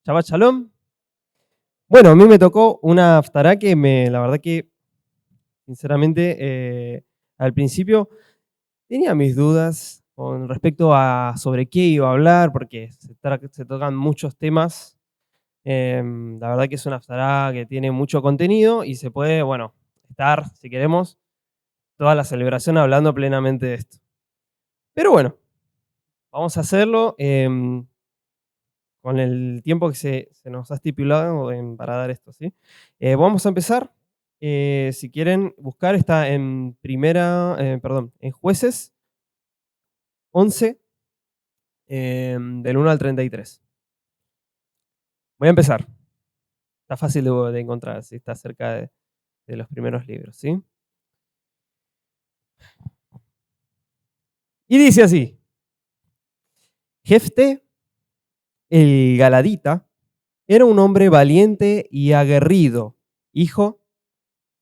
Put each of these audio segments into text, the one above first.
Shabbat Shalom. Bueno, a mí me tocó una haftará que la verdad que, sinceramente, al principio tenía mis dudas con respecto a sobre qué iba a hablar, porque se tocan muchos temas. La verdad que es una haftará que tiene mucho contenido y se puede, bueno, estar, si queremos, toda la celebración hablando plenamente de esto. Pero bueno, vamos a hacerlo con el tiempo que se nos ha estipulado para dar esto, ¿sí? Vamos a empezar. Si quieren buscar, está en en Jueces 11, del 1 al 33. Voy a empezar. Está fácil de encontrar, ¿sí? Está cerca de los primeros libros, ¿sí? Y dice así: Jefté, el Galadita, era un hombre valiente y aguerrido, hijo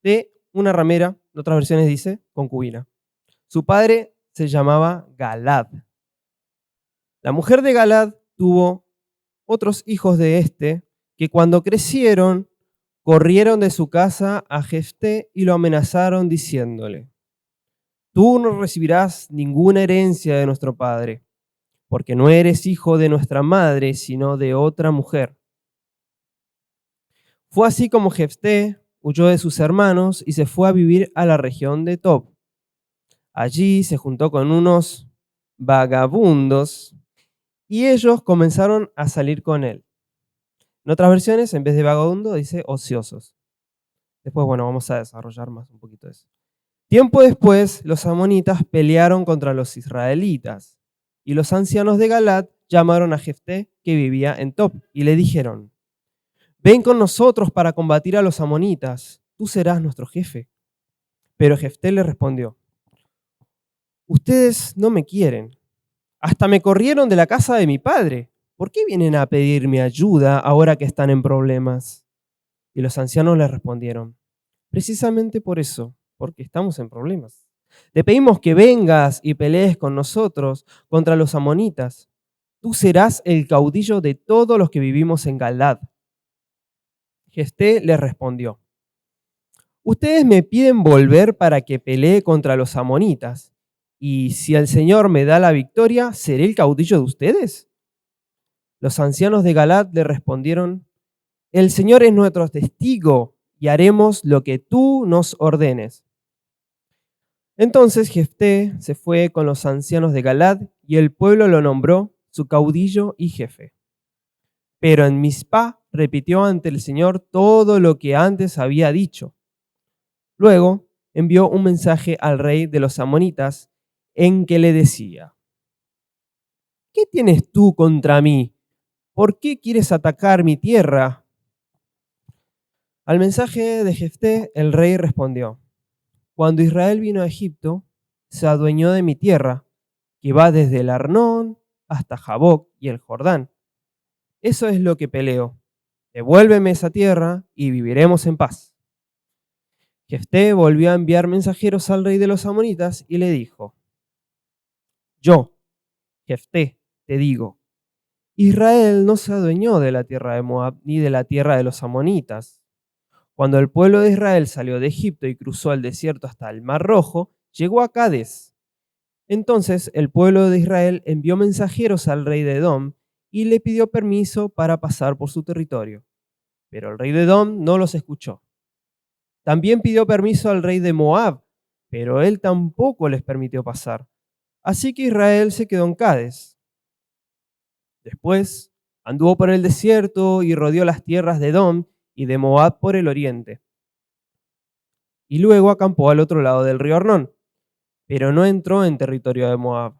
de una ramera, en otras versiones dice concubina. Su padre se llamaba Galad. La mujer de Galad tuvo otros hijos de este, que cuando crecieron, corrieron de su casa a Jefté y lo amenazaron diciéndole: Tú no recibirás ninguna herencia de nuestro padre, porque no eres hijo de nuestra madre, sino de otra mujer. Fue así como Jefté huyó de sus hermanos y se fue a vivir a la región de Tob. Allí se juntó con unos vagabundos y ellos comenzaron a salir con él. En otras versiones, en vez de vagabundo, dice ociosos. Después, bueno, vamos a desarrollar más un poquito eso. Tiempo después, los amonitas pelearon contra los israelitas y los ancianos de Galad llamaron a Jefté, que vivía en Tob, y le dijeron: Ven con nosotros para combatir a los amonitas, tú serás nuestro jefe. Pero Jefté le respondió: Ustedes no me quieren, hasta me corrieron de la casa de mi padre. ¿Por qué vienen a pedirme ayuda ahora que están en problemas? Y los ancianos le respondieron: Precisamente por eso, porque estamos en problemas. Te pedimos que vengas y pelees con nosotros contra los amonitas. Tú serás el caudillo de todos los que vivimos en Galad. Jefté les respondió: Ustedes me piden volver para que pelee contra los amonitas, y si el Señor me da la victoria, ¿seré el caudillo de ustedes? Los ancianos de Galad le respondieron: El Señor es nuestro testigo y haremos lo que tú nos ordenes. Entonces Jefté se fue con los ancianos de Galad y el pueblo lo nombró su caudillo y jefe. Pero en Mizpá repitió ante el Señor todo lo que antes había dicho. Luego envió un mensaje al rey de los amonitas en que le decía: ¿Qué tienes tú contra mí? ¿Por qué quieres atacar mi tierra? Al mensaje de Jefté, el rey respondió: Cuando Israel vino a Egipto, se adueñó de mi tierra, que va desde el Arnón hasta Jaboc y el Jordán. Eso es lo que peleo. Devuélveme esa tierra y viviremos en paz. Jefté volvió a enviar mensajeros al rey de los amonitas y le dijo: Yo, Jefté, te digo, Israel no se adueñó de la tierra de Moab ni de la tierra de los amonitas. Cuando el pueblo de Israel salió de Egipto y cruzó el desierto hasta el Mar Rojo, llegó a Cades. Entonces el pueblo de Israel envió mensajeros al rey de Edom y le pidió permiso para pasar por su territorio. Pero el rey de Edom no los escuchó. También pidió permiso al rey de Moab, pero él tampoco les permitió pasar. Así que Israel se quedó en Cades. Después anduvo por el desierto y rodeó las tierras de Edom y de Moab por el oriente. Y luego acampó al otro lado del río Arnón, pero no entró en territorio de Moab,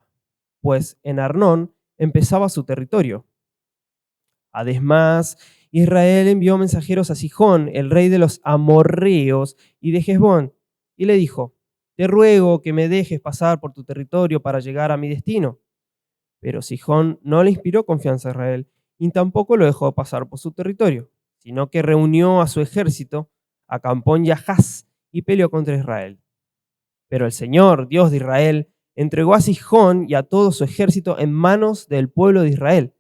pues en Arnón empezaba su territorio. Además, Israel envió mensajeros a Sihón, el rey de los amorreos, y de Hesbón, y le dijo: Te ruego que me dejes pasar por tu territorio para llegar a mi destino. Pero Sihón no le inspiró confianza a Israel, y tampoco lo dejó pasar por su territorio, sino que reunió a su ejército, acampó en Yahaz y peleó contra Israel. Pero el Señor, Dios de Israel, entregó a Sihón y a todo su ejército en manos del pueblo de Israel,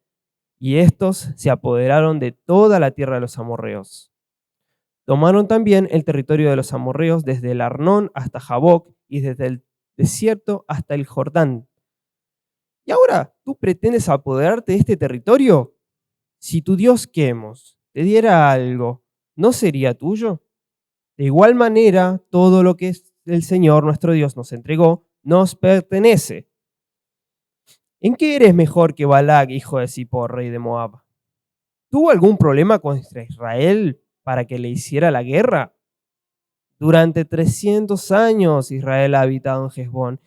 y estos se apoderaron de toda la tierra de los amorreos. Tomaron también el territorio de los amorreos desde el Arnón hasta Jaboc y desde el desierto hasta el Jordán. ¿Y ahora tú pretendes apoderarte de este territorio? Si tu Dios Quemos te diera algo, ¿no sería tuyo? De igual manera, todo lo que el Señor nuestro Dios nos entregó nos pertenece. ¿En qué eres mejor que Balac, hijo de Zippor, rey de Moab? ¿Tuvo algún problema contra Israel para que le hiciera la guerra? Durante 300 años Israel ha habitado en Hezbón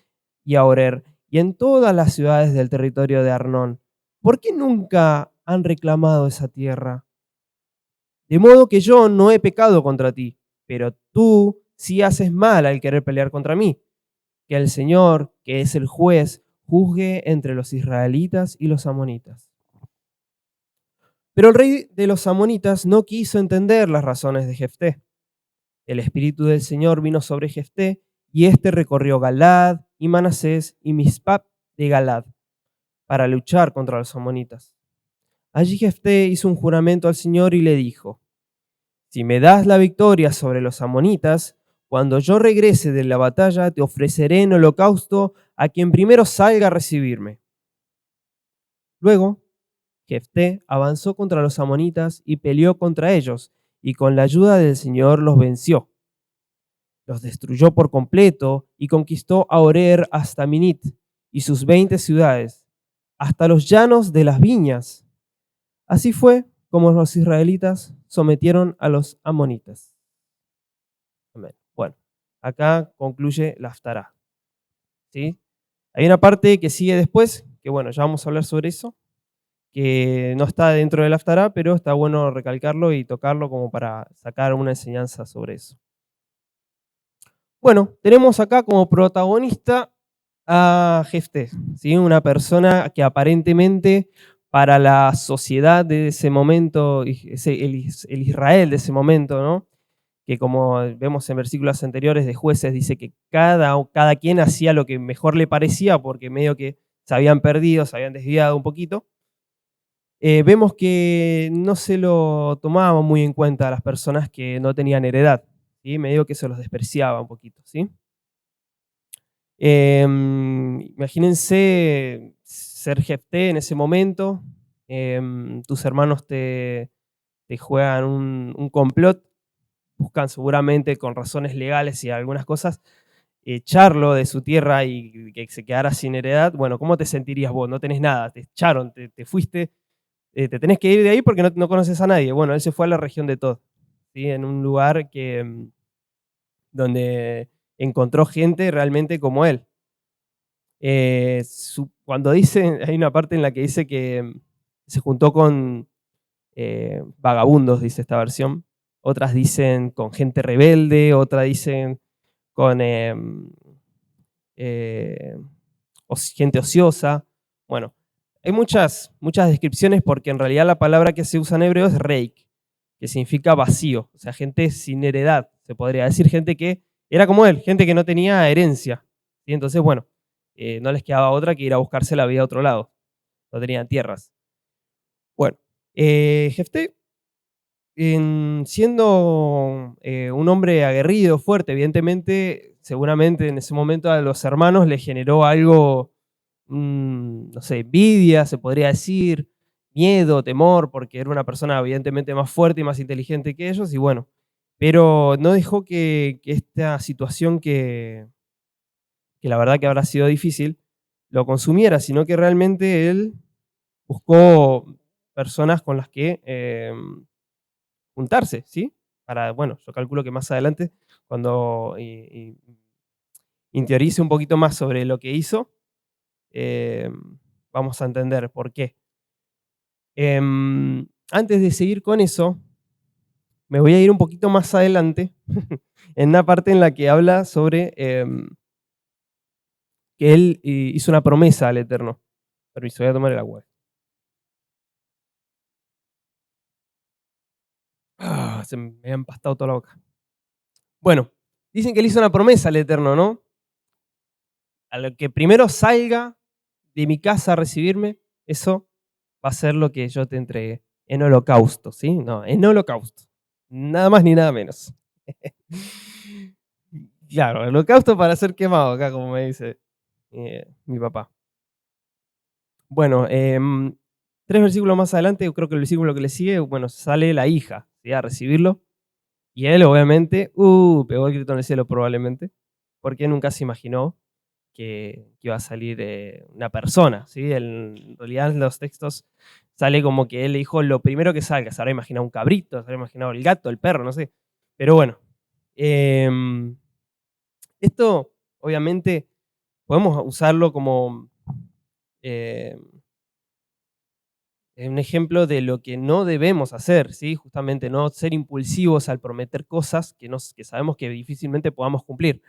y Aroer y en todas las ciudades del territorio de Arnón. ¿Por qué nunca han reclamado esa tierra? De modo que yo no he pecado contra ti, pero tú sí haces mal al querer pelear contra mí. Que el Señor, que es el juez, juzgue entre los israelitas y los amonitas. Pero el rey de los amonitas no quiso entender las razones de Jefté. El espíritu del Señor vino sobre Jefté, y éste recorrió Galad y Manasés y Mispap de Galad para luchar contra los amonitas. Allí Jefté hizo un juramento al Señor y le dijo: si me das la victoria sobre los amonitas, cuando yo regrese de la batalla te ofreceré en holocausto a quien primero salga a recibirme. Luego, Jefté avanzó contra los amonitas y peleó contra ellos, y con la ayuda del Señor los venció. Los destruyó por completo y conquistó a Aroer hasta Minit y sus 20 ciudades, hasta los llanos de las viñas. Así fue como los israelitas sometieron a los amonitas. Amén. Bueno, acá concluye la Haftará, ¿sí? Hay una parte que sigue después, que bueno, ya vamos a hablar sobre eso, que no está dentro del Haftará, pero está bueno recalcarlo y tocarlo como para sacar una enseñanza sobre eso. Bueno, tenemos acá como protagonista a Jefté, ¿sí? Una persona que aparentemente para la sociedad de ese momento, el Israel de ese momento, ¿no? Que como vemos en versículos anteriores de Jueces, dice que cada quien hacía lo que mejor le parecía porque medio que se habían perdido, se habían desviado un poquito. Vemos que no se lo tomaban muy en cuenta a las personas que no tenían heredad, ¿sí? Medio que se los despreciaba un poquito, ¿sí? Imagínense ser Jefté en ese momento, tus hermanos te juegan un complot, buscan seguramente con razones legales y algunas cosas echarlo de su tierra y que se quedara sin heredad. Bueno, ¿cómo te sentirías vos? No tenés nada, te echaron, te fuiste, te tenés que ir de ahí porque no conoces a nadie. Bueno, él se fue a la región de Tod, ¿sí? En un lugar donde encontró gente realmente como él. Cuando dice, hay una parte en la que dice que se juntó con vagabundos, dice esta versión. Otras dicen con gente rebelde, otras dicen con gente ociosa. Bueno, hay muchas descripciones porque en realidad la palabra que se usa en hebreo es reik, que significa vacío, o sea, gente sin heredad, se podría decir, gente que era como él, gente que no tenía herencia. ¿Sí? Entonces, bueno, no les quedaba otra que ir a buscarse la vida a otro lado, no tenían tierras. Bueno, Jefté, siendo un hombre aguerrido, fuerte, evidentemente, seguramente en ese momento a los hermanos les generó algo, no sé, envidia, se podría decir, miedo, temor, porque era una persona evidentemente más fuerte y más inteligente que ellos, y bueno, pero no dejó que esta situación que la verdad que habrá sido difícil, lo consumiera, sino que realmente él buscó personas con las que juntarse, ¿sí? Para, bueno, yo calculo que más adelante, cuando interiorice un poquito más sobre lo que hizo, vamos a entender por qué. Antes de seguir con eso, me voy a ir un poquito más adelante, en una parte en la que habla sobre que él hizo una promesa al Eterno. Permiso, voy a tomar el agua. Se me ha empastado toda la boca. Bueno, dicen que él hizo una promesa al Eterno, ¿no? A lo que primero salga de mi casa a recibirme, eso va a ser lo que yo te entregue en holocausto, ¿sí? No, en holocausto. Nada más ni nada menos. Claro, holocausto para ser quemado acá, como me dice mi papá. Bueno, 3 versículos más adelante, yo creo que el versículo que le sigue, bueno, sale la hija, ¿sí? A recibirlo. Y él, obviamente, pegó el grito en el cielo probablemente, porque nunca se imaginó que iba a salir una persona, ¿sí? En realidad en los textos sale como que él le dijo lo primero que salga. Se habrá imaginado un cabrito, se habrá imaginado el gato, el perro, no sé. Pero bueno, em, esto obviamente podemos usarlo como em, un ejemplo de lo que no debemos hacer, ¿sí? Justamente no ser impulsivos al prometer cosas que sabemos que difícilmente podamos cumplir.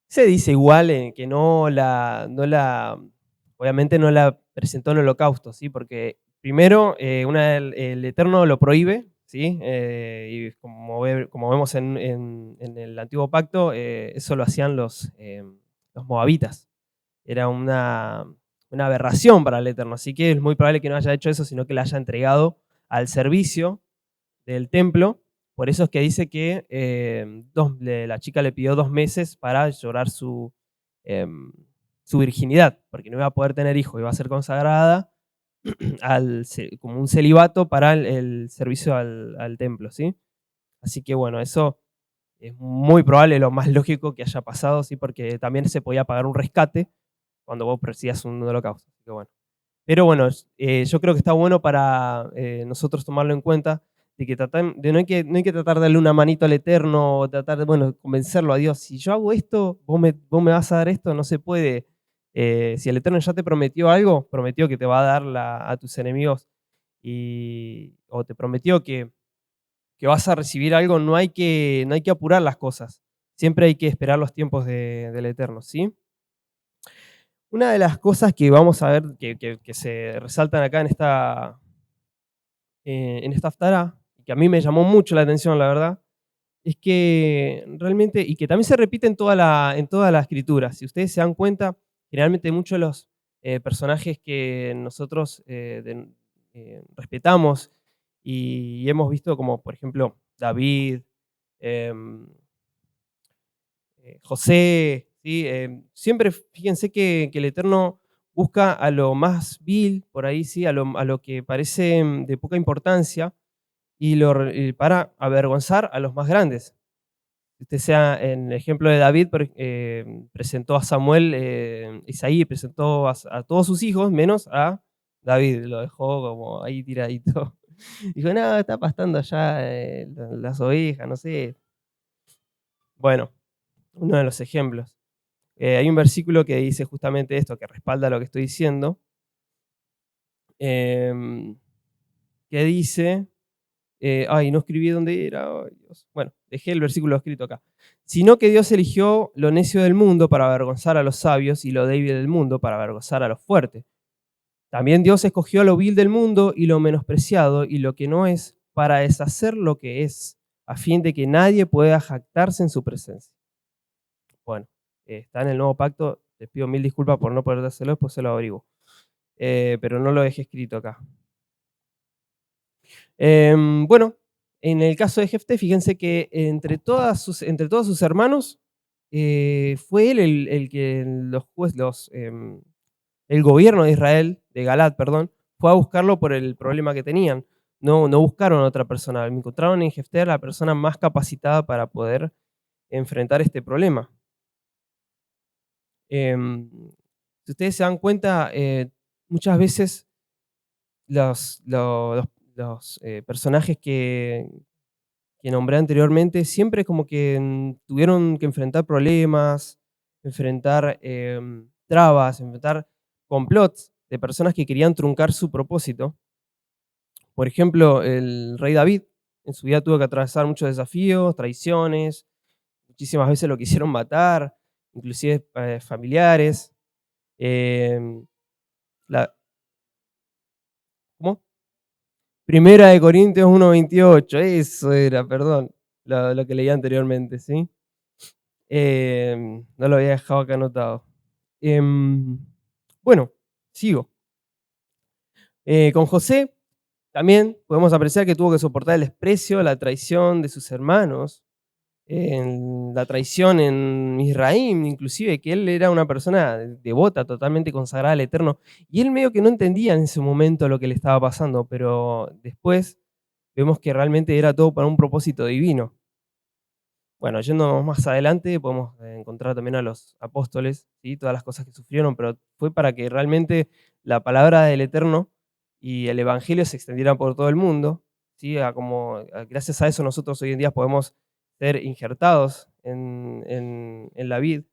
Se dice igual que obviamente no la presentó en holocausto, ¿sí? Porque primero, el Eterno lo prohíbe, ¿sí? Y como vemos en el Antiguo Pacto, eso lo hacían los moabitas. Era una aberración para el Eterno, así que es muy probable que no haya hecho eso, sino que la haya entregado al servicio del templo. Por eso es que dice que la chica le pidió 2 meses para llorar em, su virginidad, porque no iba a poder tener hijos, iba a ser consagrada como un celibato para el servicio al templo, ¿sí? Así que bueno, eso es muy probable, lo más lógico que haya pasado, ¿sí? Porque también se podía pagar un rescate cuando vos ofrecías un holocausto. Así que bueno. Pero bueno, yo creo que está bueno para nosotros tomarlo en cuenta, de que no hay que tratar de darle una manito al Eterno, o tratar de, bueno, convencerlo a Dios. Si yo hago esto, vos me vas a dar esto, no se puede. Si el Eterno ya te prometió algo, prometió que te va a dar a tus enemigos, o te prometió que vas a recibir algo, no hay que apurar las cosas. Siempre hay que esperar los tiempos del Eterno, ¿sí? Una de las cosas que vamos a ver que se resaltan acá en esta haftará, que a mí me llamó mucho la atención, la verdad, es que realmente, y que también se repite en toda la escritura, si ustedes se dan cuenta, generalmente muchos de los personajes que nosotros respetamos y hemos visto, como por ejemplo David, em, José, ¿sí? Siempre fíjense que el Eterno busca a lo más vil, por ahí, ¿sí? A lo que parece de poca importancia, y para avergonzar a los más grandes. Usted sea en el ejemplo de David, presentó a Samuel, Isaí presentó a todos sus hijos, menos a David, lo dejó como ahí tiradito. Dijo, no, está pastando allá las ovejas, no sé. Bueno, uno de los ejemplos. Hay un versículo que dice justamente esto, que respalda lo que estoy diciendo, em, que dice, no escribí dónde era, ay, Dios. Bueno, dejé el versículo escrito acá. Sino que Dios eligió lo necio del mundo para avergonzar a los sabios y lo débil del mundo para avergonzar a los fuertes. También Dios escogió lo vil del mundo y lo menospreciado y lo que no es para deshacer lo que es, a fin de que nadie pueda jactarse en su presencia. Bueno, está en el nuevo pacto. Les pido mil disculpas por no poder dárselo, después se lo abrigo. Pero no lo dejé escrito acá. Bueno, en el caso de Jefté, fíjense que entre todos sus hermanos, fue él el que el gobierno de Israel, de Galat, perdón, fue a buscarlo por el problema que tenían. No buscaron a otra persona, encontraron en Jefté a la persona más capacitada para poder enfrentar este problema. Em, si ustedes se dan cuenta, muchas veces los personajes que nombré anteriormente siempre como que tuvieron que enfrentar problemas, enfrentar trabas, enfrentar complots de personas que querían truncar su propósito. Por ejemplo, el rey David en su vida tuvo que atravesar muchos desafíos, traiciones, muchísimas veces lo quisieron matar, inclusive familiares. em, la- ¿Cómo? Primera de Corintios 1:28, eso era, perdón, lo que leí anteriormente, ¿sí? No lo había dejado acá anotado. Bueno, sigo. Con José también podemos apreciar que tuvo que soportar el desprecio, la traición de sus hermanos, la traición en Misraim, inclusive, que él era una persona devota, totalmente consagrada al Eterno, y él medio que no entendía en ese momento lo que le estaba pasando, pero después vemos que realmente era todo para un propósito divino. Bueno, yendo más adelante podemos encontrar también a los apóstoles, ¿sí? Todas las cosas que sufrieron, pero fue para que realmente la palabra del Eterno y el Evangelio se extendieran por todo el mundo, ¿sí? Gracias a eso nosotros hoy en día podemos ser injertados en la vid.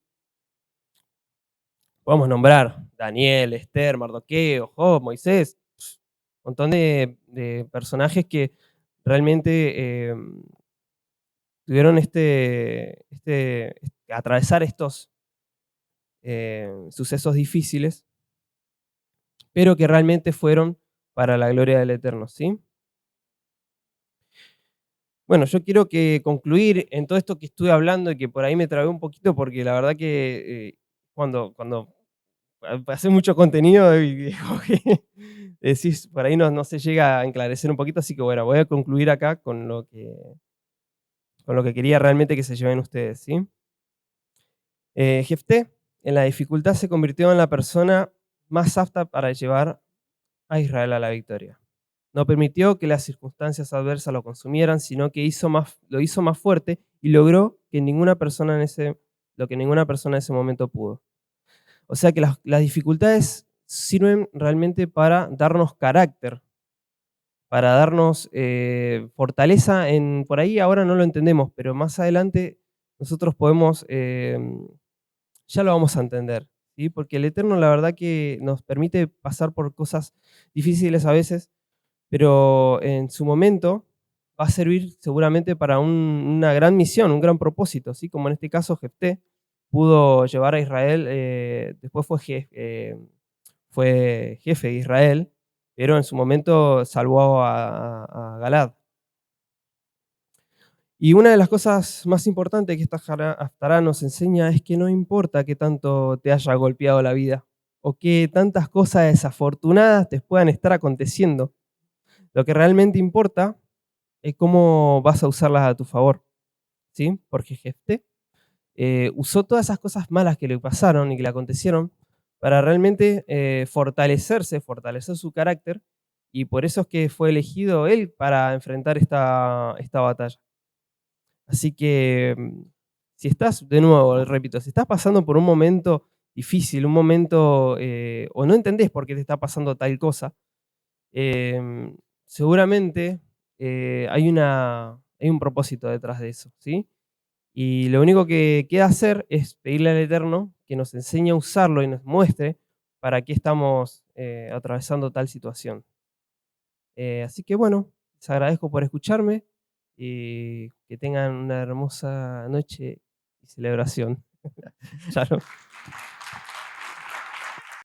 Podemos nombrar Daniel, Esther, Mardoqueo, Job, Moisés, un montón de personajes que realmente tuvieron atravesar estos sucesos difíciles, pero que realmente fueron para la gloria del Eterno, ¿sí? Bueno, yo quiero concluir en todo esto que estuve hablando y que por ahí me trabé un poquito porque la verdad que cuando haces mucho contenido y como que decís, por ahí no se llega a enclarecer un poquito, así que bueno, voy a concluir acá con lo que quería realmente que se lleven ustedes, ¿sí? Jefté, en la dificultad, se convirtió en la persona más apta para llevar a Israel a la victoria. No permitió que las circunstancias adversas lo consumieran, sino que lo hizo más fuerte y logró lo que ninguna persona en ese momento pudo. O sea que las dificultades sirven realmente para darnos carácter, para darnos fortaleza. Por ahí ahora no lo entendemos, pero más adelante nosotros podemos ya lo vamos a entender, ¿sí? Porque el Eterno, la verdad que nos permite pasar por cosas difíciles a veces, pero en su momento va a servir seguramente para una gran misión, un gran propósito, ¿sí? Como en este caso Jefté pudo llevar a Israel, después fue jefe de Israel, pero en su momento salvó a Galad. Y una de las cosas más importantes que esta Haftará nos enseña es que no importa qué tanto te haya golpeado la vida o que tantas cosas desafortunadas te puedan estar aconteciendo. Lo que realmente importa es cómo vas a usarlas a tu favor, ¿sí? Porque Jefté usó todas esas cosas malas que le pasaron y que le acontecieron para realmente fortalecer su carácter, y por eso es que fue elegido él para enfrentar esta batalla. Así que si estás, de nuevo, repito, si estás pasando por un momento difícil, un momento, o no entendés por qué te está pasando tal cosa, seguramente hay un propósito detrás de eso, ¿sí? Y lo único que queda hacer es pedirle al Eterno que nos enseñe a usarlo y nos muestre para qué estamos atravesando tal situación. Así que bueno, les agradezco por escucharme y que tengan una hermosa noche y celebración. Shalom.